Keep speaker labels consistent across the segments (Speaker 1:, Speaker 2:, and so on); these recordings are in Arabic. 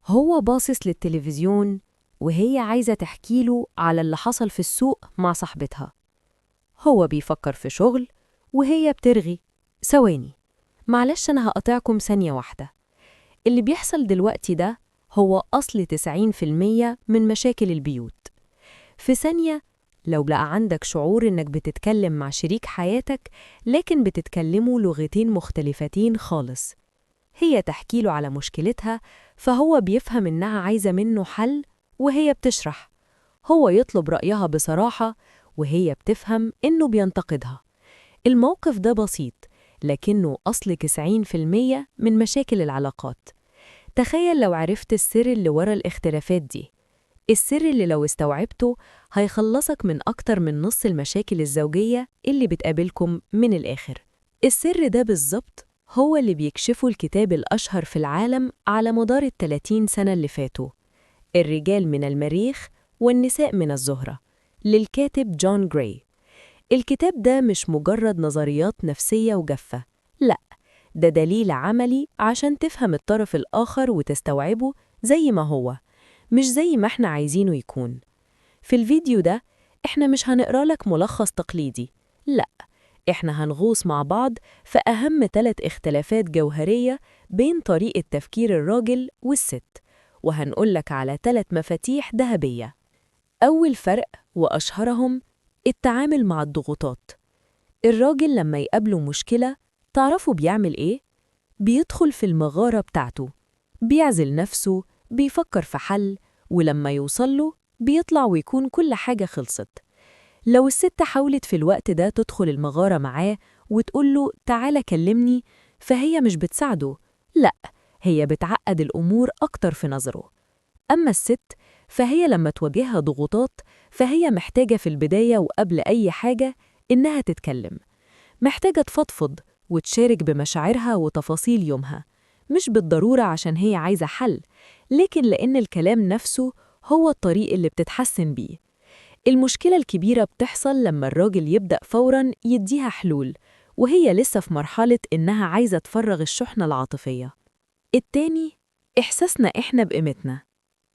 Speaker 1: هو باصص للتلفزيون وهي عايزة تحكيله على اللي حصل في السوق مع صاحبتها. هو بيفكر في شغل وهي بترغي. ثواني، معلش أنا هقطعكم ثانية واحدة. اللي بيحصل دلوقتي ده هو أصل 90% من مشاكل البيوت. في ثانية، لو بقى عندك شعور إنك بتتكلم مع شريك حياتك لكن بتتكلموا لغتين مختلفتين خالص، هي تحكيله على مشكلتها فهو بيفهم إنها عايزة منه حل وهي بتشرح. هو يطلب رأيها بصراحة وهي بتفهم إنه بينتقدها. الموقف ده بسيط لكنه أصل 90% من مشاكل العلاقات. تخيل لو عرفت السر اللي ورا الاختلافات دي، السر اللي لو استوعبته هيخلصك من أكتر من نص المشاكل الزوجية اللي بتقابلكم. من الآخر، السر ده بالظبط هو اللي بيكشفه الكتاب الأشهر في العالم على مدار ال30 سنة اللي فاتوا، الرجال من المريخ والنساء من الزهرة، للكاتب جون جراي. الكتاب ده مش مجرد نظريات نفسية وجافة، لأ، ده دليل عملي عشان تفهم الطرف الآخر وتستوعبه زي ما هو، مش زي ما احنا عايزينه يكون. في الفيديو ده احنا مش هنقرأ لك ملخص تقليدي، لأ، احنا هنغوص مع بعض في أهم 3 اختلافات جوهرية بين طريقة تفكير الراجل والست، وهنقول لك على 3 مفاتيح ذهبية. أول فرق وأشهرهم التعامل مع الضغوطات. الراجل لما يقابله مشكلة تعرفوا بيعمل إيه؟ بيدخل في المغارة بتاعته، بيعزل نفسه، بيفكر في حل، ولما يوصله بيطلع ويكون كل حاجة خلصت. لو الست حاولت في الوقت ده تدخل المغارة معاه وتقوله تعالى كلمني، فهي مش بتساعده، لأ، هي بتعقد الأمور أكتر في نظره. أما الست فهي لما تواجهها ضغوطات فهي محتاجة في البداية وقبل أي حاجة إنها تتكلم، محتاجة تفضفض وتشارك بمشاعرها وتفاصيل يومها، مش بالضرورة عشان هي عايزة حل، لكن لأن الكلام نفسه هو الطريق اللي بتتحسن بيه. المشكلة الكبيرة بتحصل لما الراجل يبدأ فوراً يديها حلول وهي لسه في مرحلة إنها عايزة تفرغ الشحنة العاطفية. التاني، إحساسنا إحنا بقيمتنا.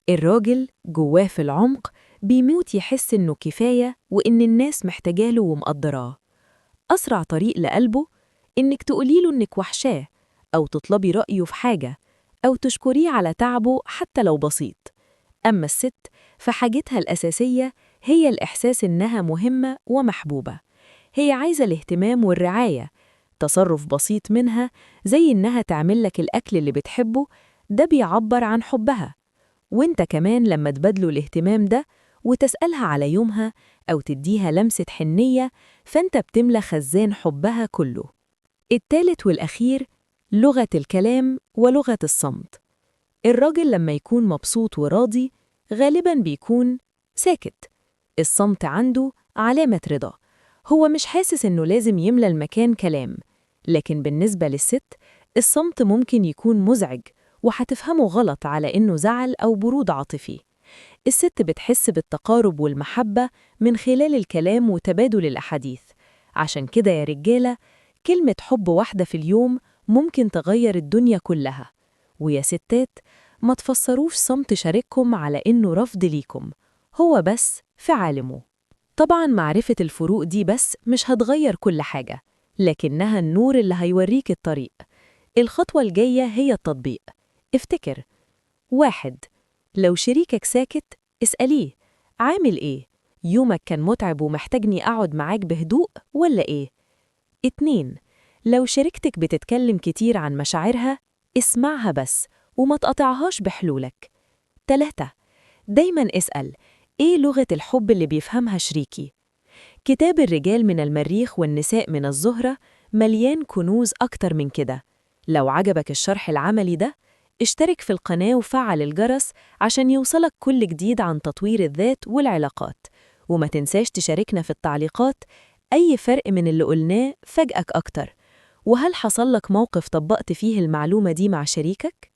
Speaker 1: الراجل جواه في العمق بيموت يحس إنه كفاية وإن الناس محتاجاله ومقدراه. أسرع طريق لقلبه إنك تقوليله إنك وحشاه، أو تطلبي رأيه في حاجة، أو تشكريه على تعبه حتى لو بسيط. أما الست فحاجتها الأساسية هي الإحساس إنها مهمة ومحبوبة. هي عايزة الاهتمام والرعاية. تصرف بسيط منها زي إنها تعمل لك الأكل اللي بتحبه ده بيعبر عن حبها. وإنت كمان لما تبادله الاهتمام ده وتسألها على يومها أو تديها لمسة حنية، فأنت بتملى خزان حبها كله. التالت والأخير، لغة الكلام ولغة الصمت. الراجل لما يكون مبسوط وراضي غالباً بيكون ساكت. الصمت عنده علامة رضا، هو مش حاسس إنه لازم يملى المكان كلام. لكن بالنسبة للست الصمت ممكن يكون مزعج وهتفهمه غلط على إنه زعل أو برود عاطفي. الست بتحس بالتقارب والمحبة من خلال الكلام وتبادل الأحاديث. عشان كده يا رجالة، كلمة حب واحدة في اليوم ممكن تغير الدنيا كلها. ويا ستات، ما تفسروش صمت شريككم على إنه رفض ليكم، هو بس في عالمه. طبعاً معرفة الفروق دي بس مش هتغير كل حاجة، لكنها النور اللي هيوريك الطريق. الخطوة الجاية هي التطبيق. افتكر: 1. لو شريكك ساكت اسأليه عامل إيه؟ يومك كان متعب ومحتاجني أقعد معاك بهدوء ولا إيه؟ 2. لو شريكتك بتتكلم كتير عن مشاعرها اسمعها بس وما تقطعهاش بحلولك. 3. دايما اسأل إيه لغة الحب اللي بيفهمها شريكي؟ كتاب الرجال من المريخ والنساء من الزهرة مليان كنوز أكتر من كده. لو عجبك الشرح العملي ده اشترك في القناة وفعل الجرس عشان يوصلك كل جديد عن تطوير الذات والعلاقات. وما تنساش تشاركنا في التعليقات أي فرق من اللي قلناه فاجأك أكتر، وهل حصل لك موقف طبقت فيه المعلومة دي مع شريكك؟